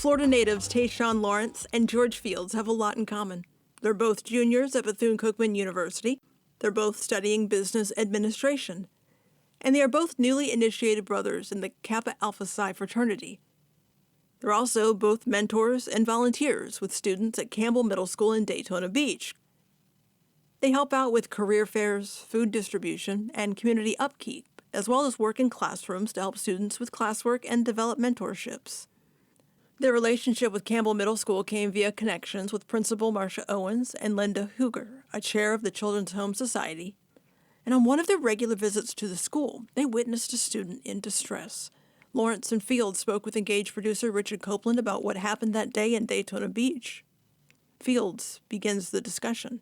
Florida natives Tayshawn Lawrence and George Fields have a lot in common. They're both juniors at Bethune-Cookman University. They're both studying business administration. And they are both newly initiated brothers in the Kappa Alpha Psi fraternity. They're also both mentors and volunteers with students at Campbell Middle School in Daytona Beach. They help out with career fairs, food distribution, and community upkeep, as well as work in classrooms to help students with classwork and develop mentorships. Their relationship with Campbell Middle School came via connections with Principal Marcia Owens and Linda Huger, a chair of the Children's Home Society. And on one of their regular visits to the school, they witnessed a student in distress. Lawrence and Fields spoke with engaged producer Richard Copeland about what happened that day in Daytona Beach. Fields begins the discussion.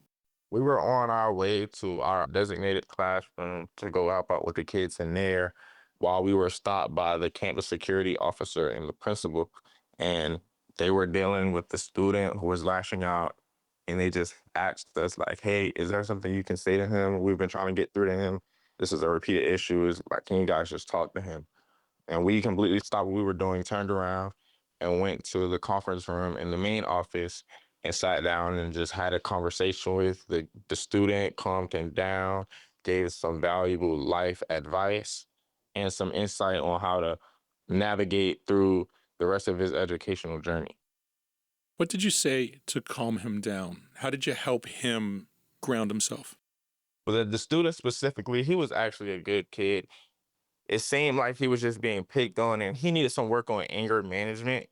We were on our way to our designated classroom to go help out with the kids in there while we were stopped by the campus security officer and the principal. And they were dealing with the student who was lashing out. And they just asked us, like, hey, is there something you can say to him? We've been trying to get through to him. This is a repeated issue. Is like, can you guys just talk to him? And we completely stopped what we were doing, turned around, and went to the conference room in the main office and sat down and just had a conversation with the student, calmed him down, gave some valuable life advice and some insight on how to navigate through the rest of his educational journey. What did you say to calm him down? How did you help him ground himself? But the student specifically, he was actually a good kid. It seemed like he was just being picked on and he needed some work on anger management.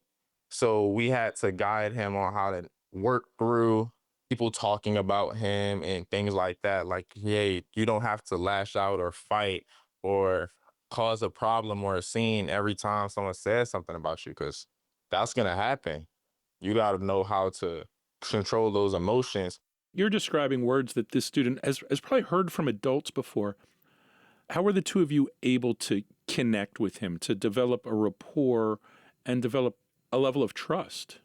So we had to guide him on how to work through people talking about him and things like that. Like, hey, you don't have to lash out or fight or cause a problem or a scene every time someone says something about you, because that's going to happen. You got to know how to control those emotions. You're describing words that this student has probably heard from adults before. How were the two of you able to connect with him, to develop a rapport and develop a level of trust?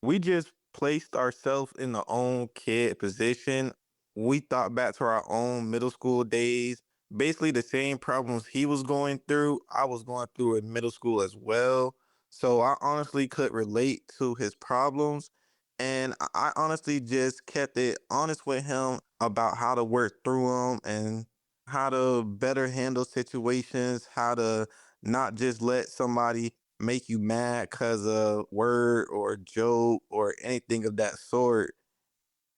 We just placed ourselves in the own kid position. We thought back to our own middle school days. Basically the same problems he was going through, I was going through in middle school as well. So I honestly could relate to his problems. And I honestly just kept it honest with him about how to work through them and how to better handle situations, how to not just let somebody make you mad because of word or joke or anything of that sort,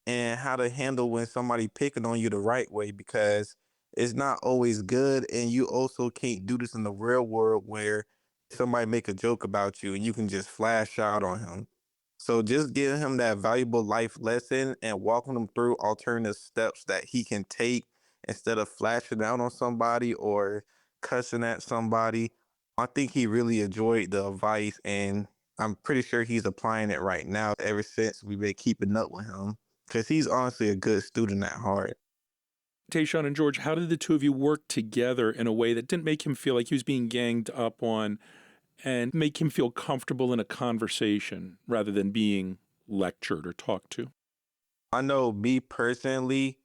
and how to handle when somebody picking on you the right way, because it's not always good. And you also can't do this in the real world where somebody make a joke about you and you can just flash out on him. So just giving him that valuable life lesson and walking him through alternative steps that he can take instead of flashing out on somebody or cussing at somebody. I think he really enjoyed the advice, and I'm pretty sure he's applying it right now ever since we've been keeping up with him, because he's honestly a good student at heart. Tayshawn and George, how did the two of you work together in a way that didn't make him feel like he was being ganged up on and make him feel comfortable in a conversation rather than being lectured or talked to? I know me personally,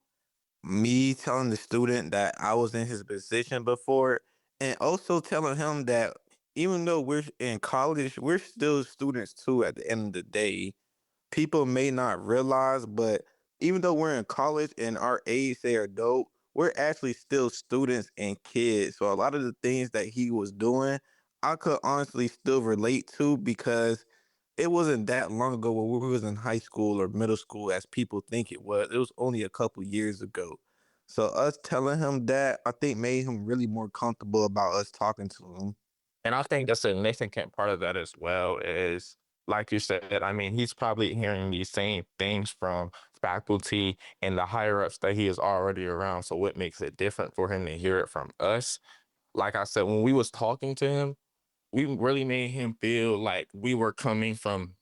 me telling the student that I was in his position before, and also telling him that even though we're in college, we're still students too at the end of the day. People may not realize, but even though we're in college and our age say adult, we're actually still students and kids. So a lot of the things that he was doing, I could honestly still relate to, because it wasn't that long ago when we was in high school or middle school as people think it was. It was only a couple years ago. So us telling him that, I think made him really more comfortable about us talking to him. And I think that's a significant part of that as well is, like you said, I mean, he's probably hearing these same things from faculty and the higher ups that he is already around. So what makes it different for him to hear it from us? Like I said, when we was talking to him, we really made him feel like we were coming from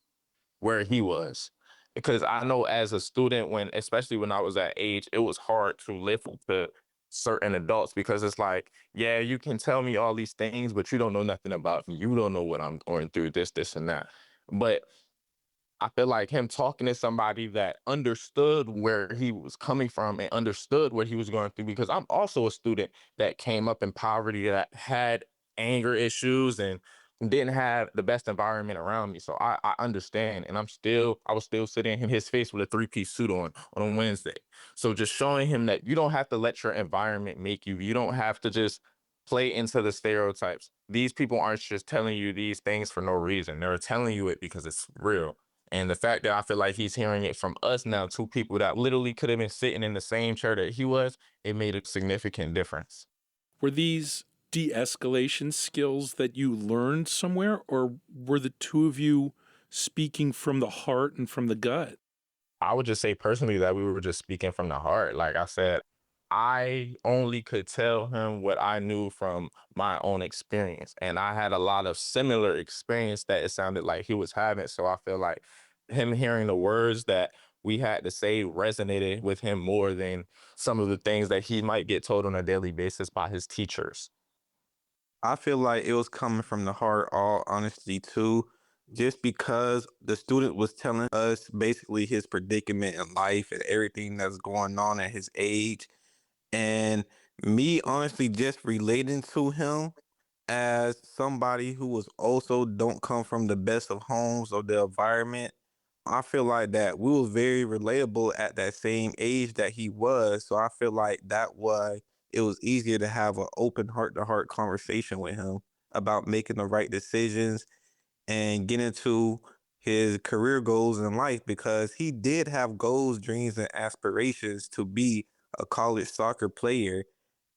where he was. Because I know as a student, when especially when I was that age, it was hard to live to certain adults, because it's like, yeah, you can tell me all these things, but you don't know nothing about me. You don't know what I'm going through, this, and that. But I feel like him talking to somebody that understood where he was coming from and understood what he was going through, because I'm also a student that came up in poverty, that had anger issues and didn't have the best environment around me. So I understand. And I was still sitting in his face with a three-piece suit on a Wednesday. So just showing him that you don't have to let your environment make you. You don't have to just play into the stereotypes. These people aren't just telling you these things for no reason. They're telling you it because it's real. And the fact that I feel like he's hearing it from us now, two people that literally could have been sitting in the same chair that he was, it made a significant difference. Were these de-escalation skills that you learned somewhere, or were the two of you speaking from the heart and from the gut? I would just say personally that we were just speaking from the heart. Like I said, I only could tell him what I knew from my own experience. And I had a lot of similar experience that it sounded like he was having. So I feel like him hearing the words that we had to say resonated with him more than some of the things that he might get told on a daily basis by his teachers. I feel like it was coming from the heart, all honesty, too, just because the student was telling us basically his predicament in life and everything that's going on at his age. And me honestly just relating to him as somebody who was also don't come from the best of homes or the environment. I feel like that we was very relatable at that same age that he was. So I feel like that why it was easier to have an open heart to heart conversation with him about making the right decisions and getting to his career goals in life, because he did have goals, dreams, and aspirations to be a college soccer player.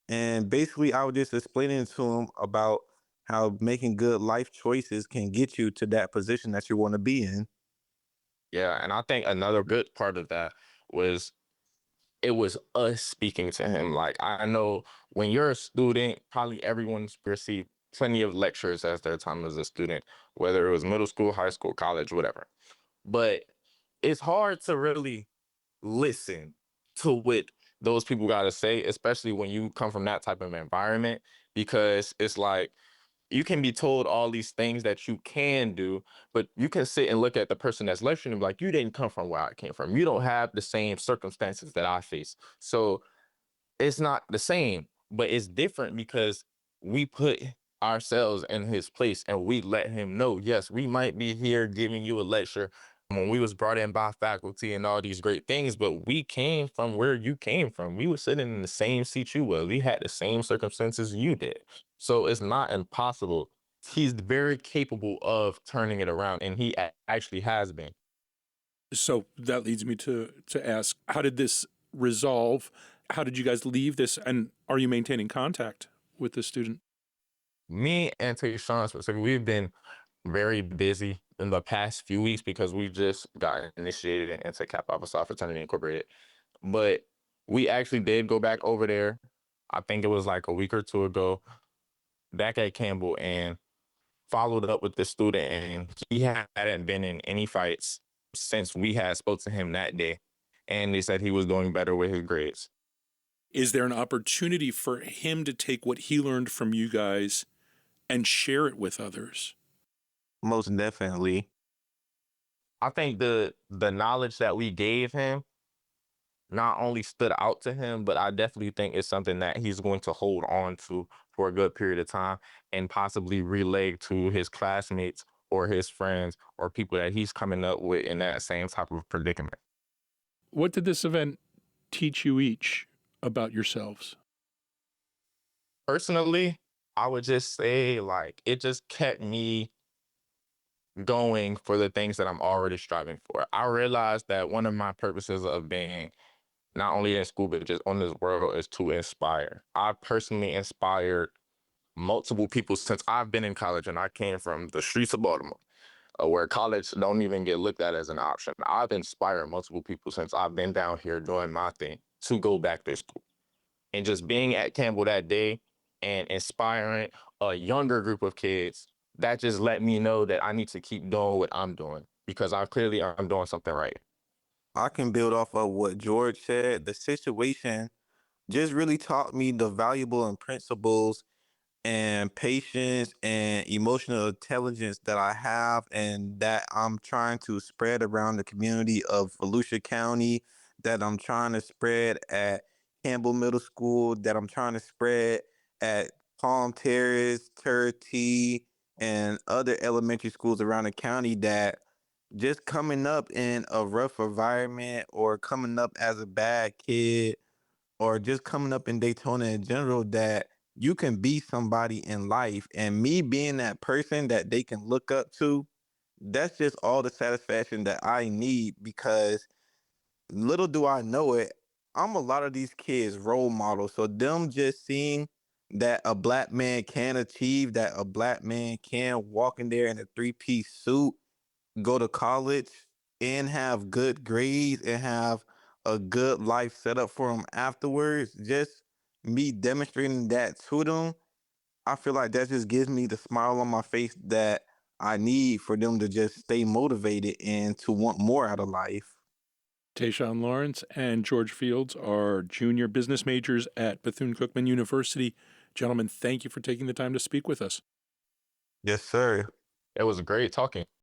And basically, I was just explaining to him about how making good life choices can get you to that position that you want to be in. Yeah. And I think another good part of that was it was us speaking to him. Like I know when you're a student, probably everyone's received plenty of lectures as their time as a student, whether it was middle school, high school, college, whatever. But it's hard to really listen to what those people got to say, especially when you come from that type of environment, because it's like you can be told all these things that you can do, but you can sit and look at the person that's lecturing and be like, you didn't come from where I came from. You don't have the same circumstances that I face. So it's not the same, but it's different because we put ourselves in his place and we let him know, yes, we might be here giving you a lecture when we was brought in by faculty and all these great things, but we came from where you came from. We were sitting in the same seat you were. We had the same circumstances you did. So it's not impossible. He's very capable of turning it around, and he actually has been. So that leads me to ask, how did this resolve? How did you guys leave this? And are you maintaining contact with the student? Me and Tayshawn specifically, we've been very busy in the past few weeks because we just got initiated into Kappa Alpha Psi Fraternity Incorporated. But we actually did go back over there. I think it was like a week or two ago, back at Campbell, and followed up with the student. And he hadn't been in any fights since we had spoke to him that day. And they said he was doing better with his grades. Is there an opportunity for him to take what he learned from you guys and share it with others? Most definitely. I think the knowledge that we gave him not only stood out to him, but I definitely think it's something that he's going to hold on to for a good period of time and possibly relay to his classmates or his friends or people that he's coming up with in that same type of predicament. What did this event teach you each about yourselves? Personally, I would just say like it just kept me going for the things that I'm already striving for. I realized that one of my purposes of being not only in school but just on this world is to inspire. I personally inspired multiple people since I've been in college, and I came from the streets of Baltimore, where college don't even get looked at as an option. I've inspired multiple people since I've been down here doing my thing to go back to school. And just being at Campbell that day and inspiring a younger group of kids, that just let me know that I need to keep doing what I'm doing because I'm doing something right. I can build off of what George said. The situation just really taught me the valuable and principles and patience and emotional intelligence that I have and that I'm trying to spread around the community of Volusia County, that I'm trying to spread at Campbell Middle School, that I'm trying to spread at Palm Terrace, Turkey, and other elementary schools around the county that just coming up in a rough environment or coming up as a bad kid or just coming up in Daytona in general, that you can be somebody in life. And me being that person that they can look up to, that's just all the satisfaction that I need, because little do I know it, I'm a lot of these kids' role models. So them just seeing that a black man can achieve, that a black man can walk in there in a three-piece suit, go to college, and have good grades and have a good life set up for them afterwards, just me demonstrating that to them, I feel like that just gives me the smile on my face that I need for them to just stay motivated and to want more out of life. Tayshawn Lawrence and George Fields are junior business majors at Bethune-Cookman University. Gentlemen, thank you for taking the time to speak with us. Yes, sir. It was great talking.